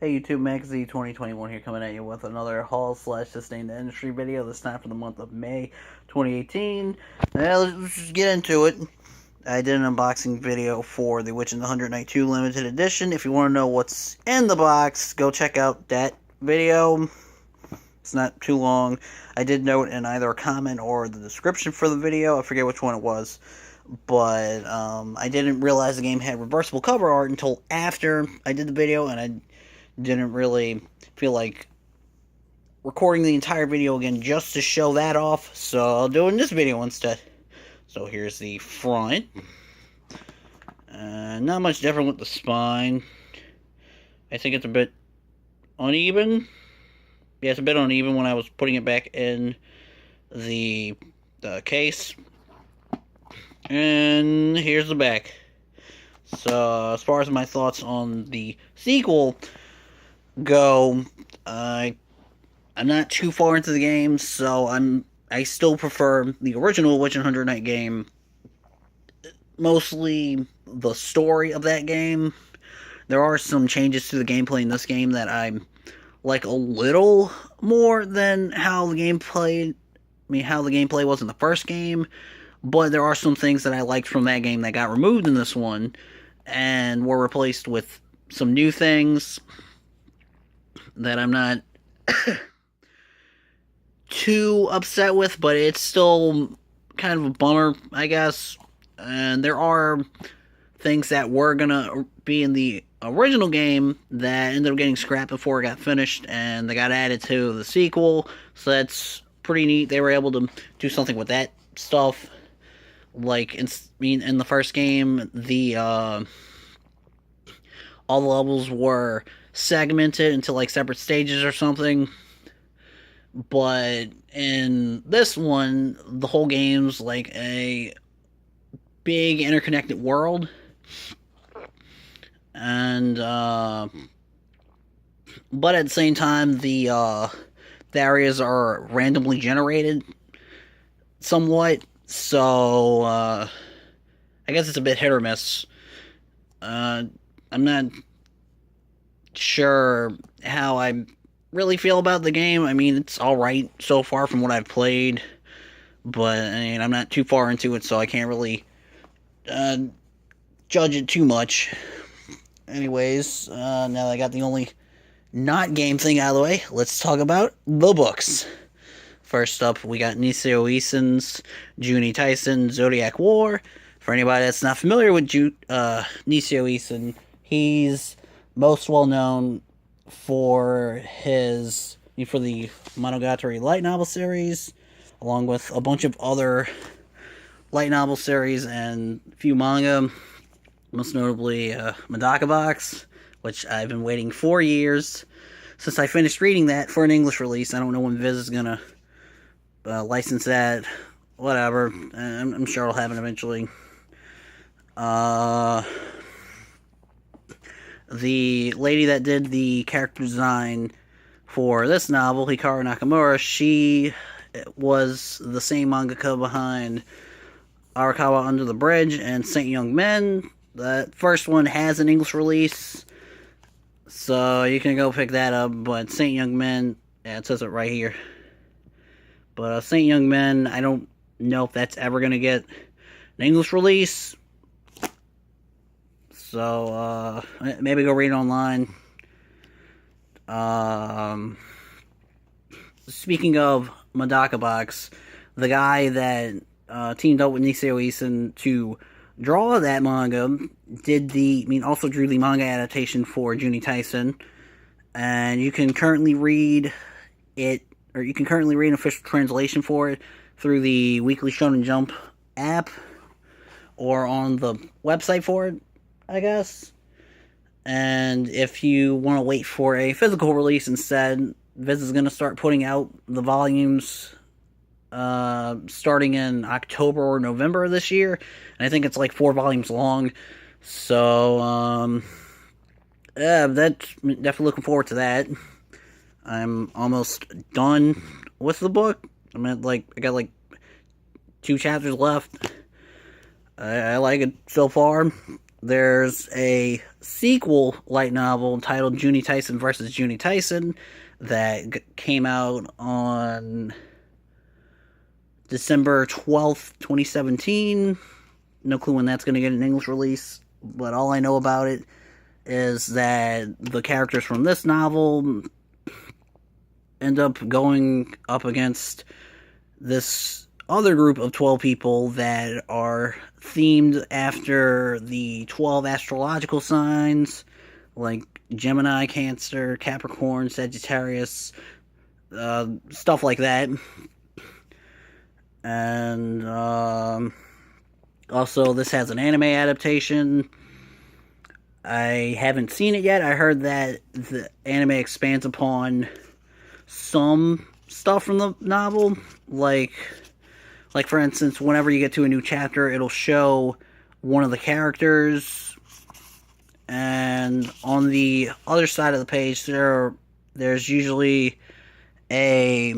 Hey YouTube, Magazine 2021 here, coming at you with another haul slash sustained industry video, this time for the month of May 2018. Now let's just get into it. I did an unboxing video for the Witch in the 100 Night 2 limited edition. If you want to know what's in the box, go check out that video. It's not too long. I did note in either a comment or the description for the video, I forget which one it was, but I didn't realize the game had reversible cover art until after I did the video, and I didn't really feel like recording the entire video again just to show that off, so I'll do it in this video instead. So here's the front. Not much different with the spine. I think it's a bit uneven. Yeah, it's a bit uneven when I was putting it back in the case. And here's the back. So as far as my thoughts on the sequel go, I'm not too far into the game, so I still prefer the original Witch in 100 Night game. Mostly the story of that game. There are some changes to the gameplay in this game that I like a little more than how the gameplay was in the first game, but there are some things that I liked from that game that got removed in this one and were replaced with some new things that I'm not too upset with, but it's still kind of a bummer, I guess. And there are things that were gonna be in the original game that ended up getting scrapped before it got finished, and they got added to the sequel, so that's pretty neat. They were able to do something with that stuff. Like, in the first game, all the levels were segmented into like separate stages or something, but in this one, the whole game's like a big interconnected world, and but at the same time, the areas are randomly generated somewhat, so I guess it's a bit hit or miss. I'm not sure how I really feel about the game. I mean, it's alright so far from what I've played, but I mean, I'm not too far into it, so I can't really judge it too much. Anyways, now that I got the only not game thing out of the way, let's talk about the books. First up, we got Nisio Isen's Juni Taisen Zodiac War. For anybody that's not familiar with Nisio Isen, he's most well known for the Monogatari light novel series, along with a bunch of other light novel series and a few manga, most notably Medaka Box, which I've been waiting 4 years since I finished reading that for an English release. I don't know when Viz is gonna license that. Whatever, I'm sure it'll happen eventually. The lady that did the character design for this novel, Hikaru Nakamura, she was the same mangaka behind Arakawa Under the Bridge and Saint Young Men. The first one has an English release, so you can go pick that up, but Saint Young Men, yeah, it says it right here. But Saint Young Men, I don't know if that's ever going to get an English release, so maybe go read it online. Speaking of Medaka Box, the guy that teamed up with Nisio Isen to draw that manga also drew the manga adaptation for Juni Taisen, and you can currently read it, or you can currently read an official translation for it through the Weekly Shonen Jump app, or on the website for it, I guess. And if you want to wait for a physical release instead, Viz is going to start putting out the volumes starting in October or November of this year, and I think it's like 4 volumes long, so yeah, that's definitely looking forward to that. I'm almost done with the book. I got like 2 chapters left. I like it so far. there's a sequel light novel entitled Junie Tyson versus Junie Tyson that came out on December 12th, 2017. No clue when that's going to get an English release, but all I know about it is that the characters from this novel end up going up against this other group of 12 people that are themed after the 12 astrological signs, like Gemini, Cancer, Capricorn, Sagittarius, stuff like that. And also, this has an anime adaptation. I haven't seen it yet. I heard that the anime expands upon some stuff from the novel, like for instance, whenever you get to a new chapter, it'll show one of the characters, and on the other side of the page, there's usually a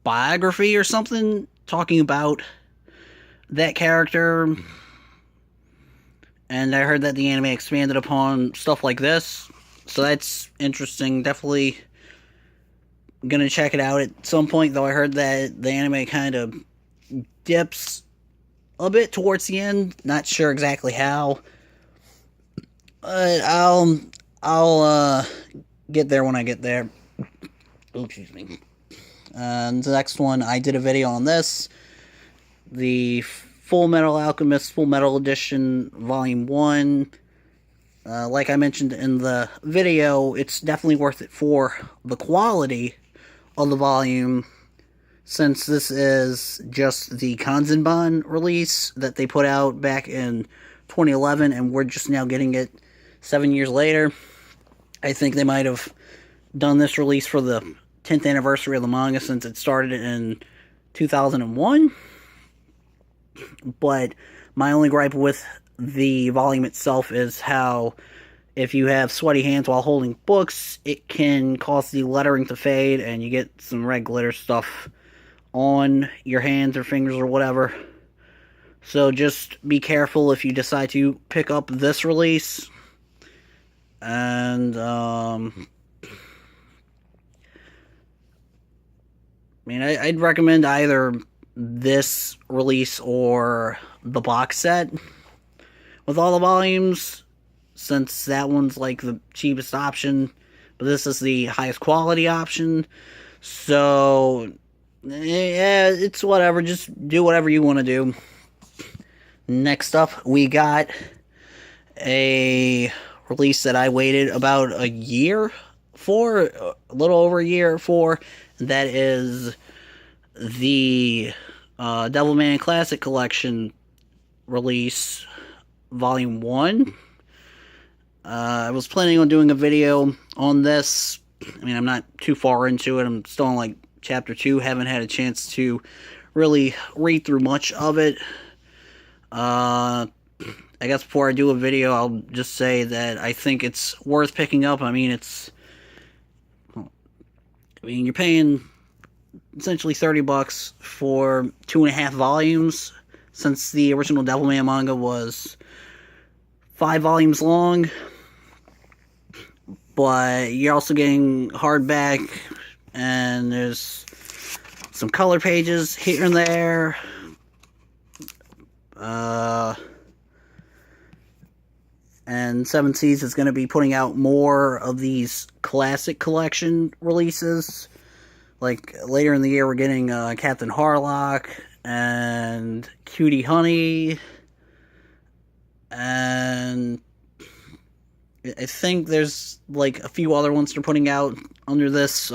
biography or something talking about that character. And I heard that the anime expanded upon stuff like this, so that's interesting. Definitely gonna check it out at some point, though I heard that the anime kind of dips a bit towards the end. Not sure exactly how. But I'll get there when I get there. Oh, excuse me. And the next one, I did a video on this. The Full Metal Alchemist Full Metal Edition Volume 1. Like I mentioned in the video, it's definitely worth it for the quality of the volume, since this is just the Kanzenban release that they put out back in 2011, and we're just now getting it 7 years later. I think they might have done this release for the 10th anniversary of the manga, since it started in 2001. But my only gripe with the volume itself is how, if you have sweaty hands while holding books, it can cause the lettering to fade, and you get some red glitter stuff on your hands or fingers or whatever. So just be careful if you decide to pick up this release. And, I'd recommend either this release or the box set with all the volumes, since that one's like the cheapest option, but this is the highest quality option. So yeah, it's whatever, just do whatever you want to do. Next up, we got a release that I waited about a year for, a little over a year for. That is the Devilman Classic Collection release, Volume 1. I was planning on doing a video on this. I'm not too far into it. I'm still on, like, Chapter 2. Haven't had a chance to really read through much of it. I guess before I do a video, I'll just say that I think it's worth picking up. You're paying essentially $30 for 2.5 volumes, since the original Devilman manga was 5 volumes long. But you're also getting hardback, and there's some color pages here and there. And Seven Seas is going to be putting out more of these classic collection releases. Like, later in the year, we're getting Captain Harlock and Cutie Honey. And I think there's, like, a few other ones they're putting out under this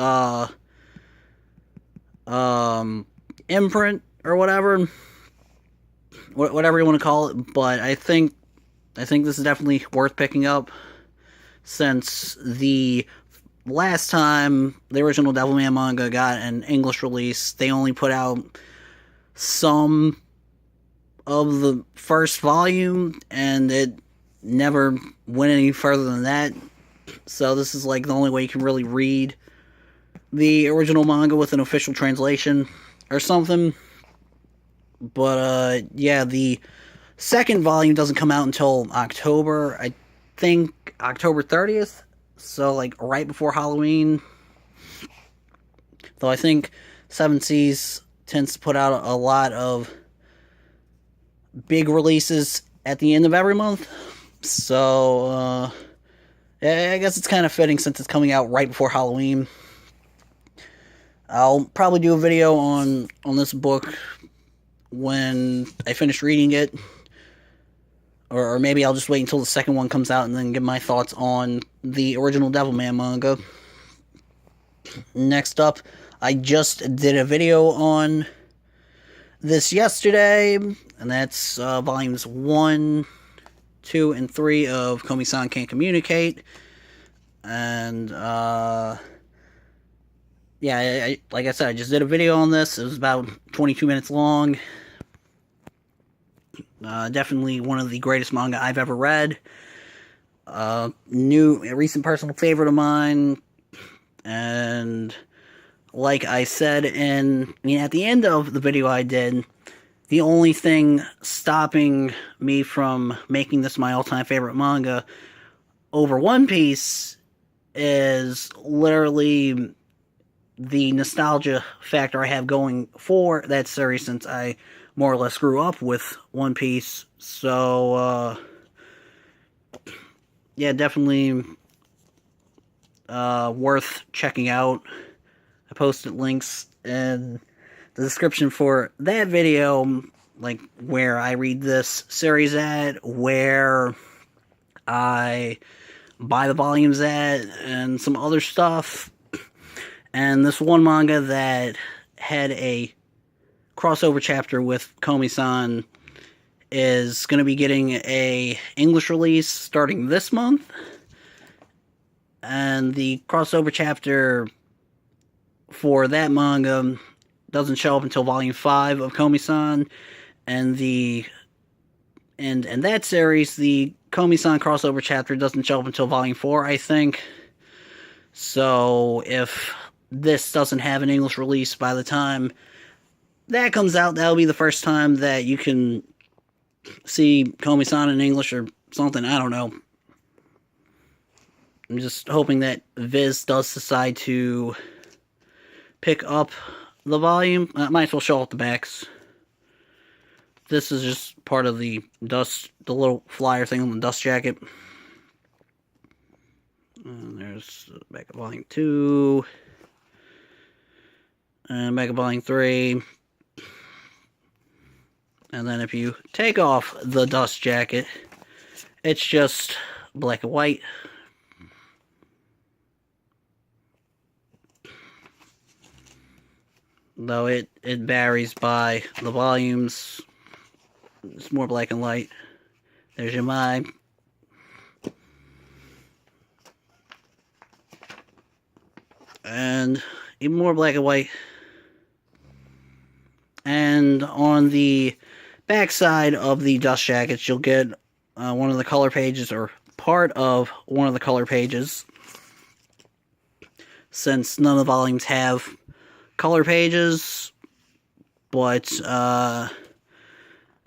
imprint or whatever. Whatever you want to call it. But I think this is definitely worth picking up, since the last time the original Devilman manga got an English release, they only put out some of the first volume, and it never went any further than that. So this is like the only way you can really read the original manga with an official translation or something. But yeah, the second volume doesn't come out until October. I think October 30th. So, like, right before Halloween. Though I think Seven Seas tends to put out a lot of big releases at the end of every month. So, I guess it's kind of fitting since it's coming out right before Halloween. I'll probably do a video on this book when I finish reading it. Or maybe I'll just wait until the second one comes out and then give my thoughts on the original Devilman manga. Next up, I just did a video on this yesterday, and that's volumes 1, 2, and 3 of Komi-san Can't Communicate. And, yeah, like I said, I just did a video on this. It was about 22 minutes long. Definitely one of the greatest manga I've ever read. A recent personal favorite of mine. And like I said at the end of the video I did, the only thing stopping me from making this my all-time favorite manga over One Piece is literally the nostalgia factor I have going for that series, since I more or less grew up with One Piece. So, yeah, definitely worth checking out. I posted links in the description for that video, like where I read this series at, where I buy the volumes at, and some other stuff. And this one manga that had a crossover chapter with Komi-san is going to be getting a English release starting this month. And the crossover chapter for that manga doesn't show up until volume 5 of Komi-san. And that series, the Komi-san crossover chapter doesn't show up until volume 4, I think. So if this doesn't have an English release by the time that comes out, that'll be the first time that you can see Komi-san in English or something. I don't know. I'm just hoping that Viz does decide to pick up the volume. Might as well show off the backs. This is just part of the little flyer thing on the dust jacket. And there's the back of volume 2. And back of volume 3. And then if you take off the dust jacket, it's just black and white. Though it varies by the volumes. It's more black and white. There's your Mai. And even more black and white. And on the back side of the dust jackets, you'll get one of the color pages, or part of one of the color pages. Since none of the volumes have color pages. But,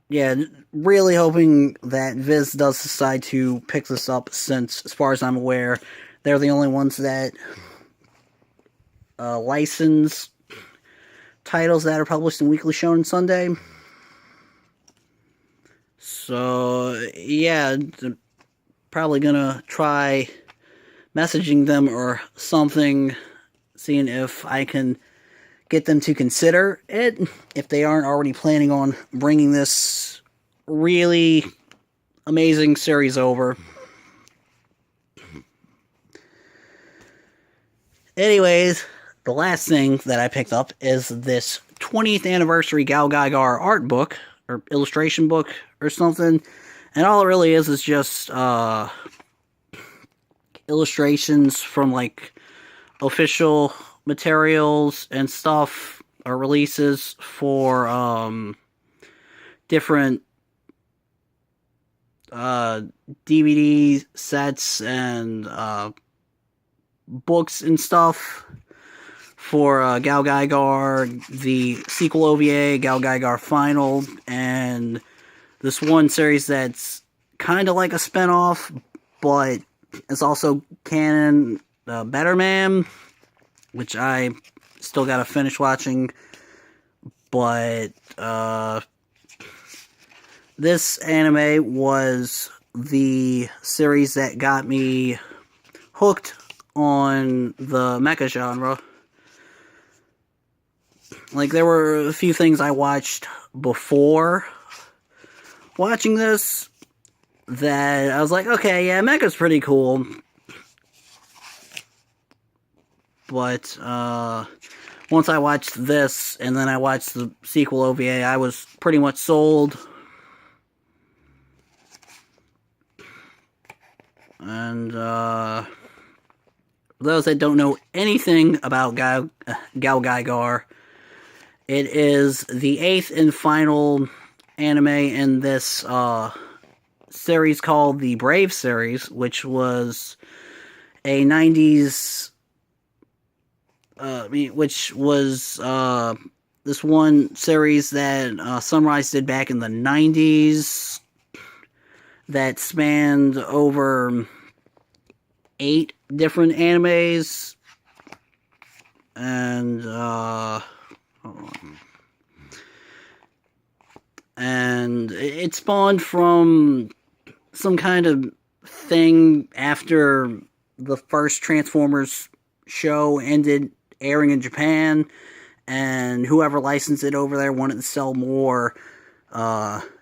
yeah, really hoping that Viz does decide to pick this up, since, as far as I'm aware, they're the only ones that license titles that are published in Weekly Shonen Sunday. So, yeah, probably gonna try messaging them or something, seeing if I can get them to consider it, if they aren't already planning on bringing this really amazing series over. Anyways, the last thing that I picked up is this 20th anniversary Gal Gaigar art book, or illustration book, or something. And all it really is just illustrations from, like, official materials and stuff, or releases for different DVD sets and books and stuff for Gal Gaigar, the sequel OVA, Gal Gaigar Final, and this one series that's kind of like a spinoff, but it's also canon. Better Man, which I still gotta finish watching, but this anime was the series that got me hooked on the mecha genre. Like, there were a few things I watched before watching this that I was like, okay, yeah, mecha's pretty cool. But once I watched this, and then I watched the sequel OVA, I was pretty much sold. And for those that don't know anything about Gao Gaigar, it is the 8th and final anime in this series called the Brave series, which was a 90s, which was this one series that Sunrise did back in the 90s that spanned over 8 different animes, and it spawned from some kind of thing after the first Transformers show ended airing in Japan, and whoever licensed it over there wanted to sell more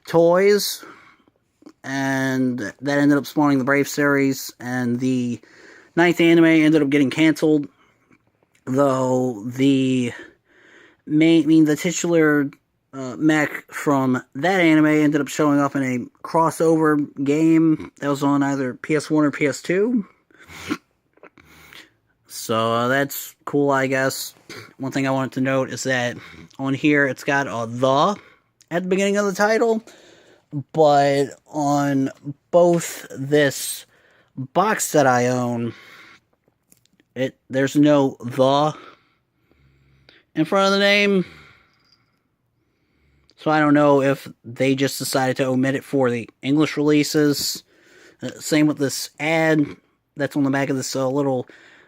toys, and that ended up spawning the Brave series, and the 9th anime ended up getting canceled, though the titular mech from that anime ended up showing up in a crossover game that was on either PS1 or PS2. So that's cool, I guess. One thing I wanted to note is that on here it's got a "the" at the beginning of the title, but on both this box set I own, there's no "the" in front of the name. So I don't know if they just decided to omit it for the English releases. Same with this ad that's on the back of this little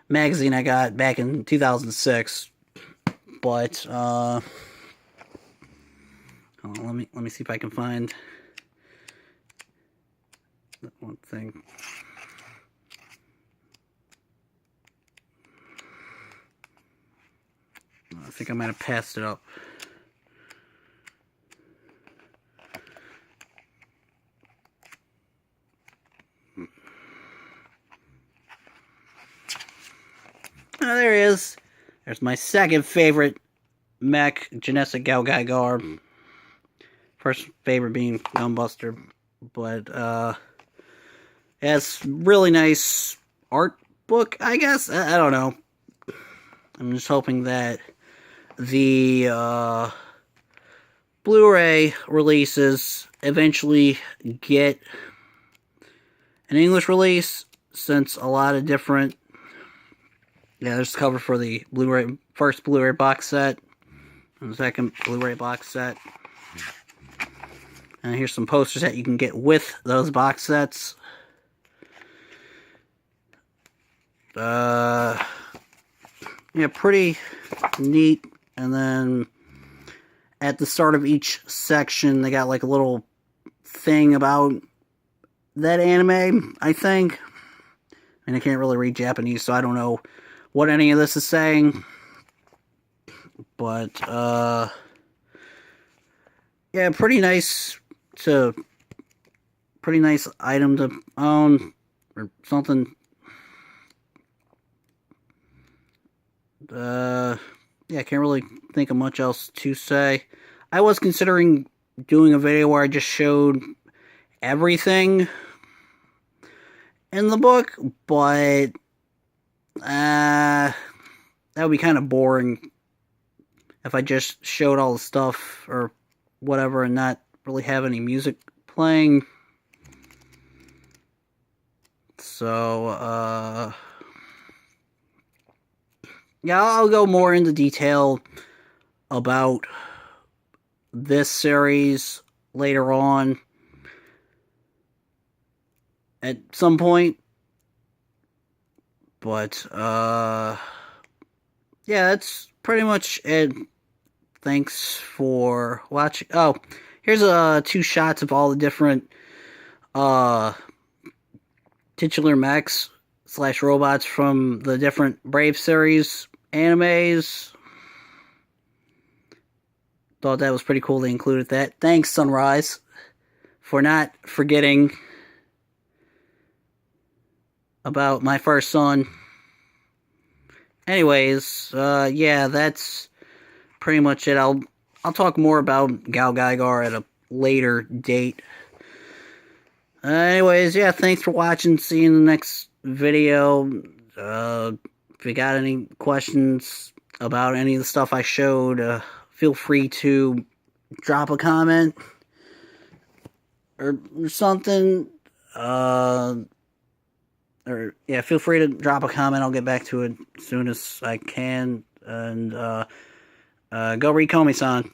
magazine I got back in 2006. But let me see if I can find that one thing. I think I might have passed it up. Oh, there he is. There's my second favorite mech, Genetic Gao Gaigar. First favorite being Gunbuster. But, it's really nice art book, I guess. I don't know. I'm just hoping that the Blu-ray releases eventually get an English release, since a lot of different... Yeah, there's the cover for the first Blu-ray box set, and the second Blu-ray box set. And here's some posters that you can get with those box sets. Yeah, pretty neat. And then at the start of each section, they got like a little thing about that anime, I think. And I can't really read Japanese, so I don't know what any of this is saying. But, yeah, pretty nice item to own, or something. Yeah, I can't really think of much else to say. I was considering doing a video where I just showed everything in the book, but that would be kind of boring if I just showed all the stuff or whatever and not really have any music playing. So, yeah, I'll go more into detail about this series later on. at some point. But, yeah, that's pretty much it. Thanks for watching. Oh, here's 2 shots of all the different uh, titular mechs / robots from the different Brave series animes. Thought that was pretty cool. They included that. Thanks, Sunrise, for not forgetting about my first son. Anyways, yeah, that's pretty much it. I'll talk more about Gal Gaigar at a later date. Anyways, yeah, thanks for watching. See you in the next video. If you got any questions about any of the stuff I showed, feel free to drop a comment or something. Or yeah, feel free to drop a comment. I'll get back to it as soon as I can. And go read Komi-san.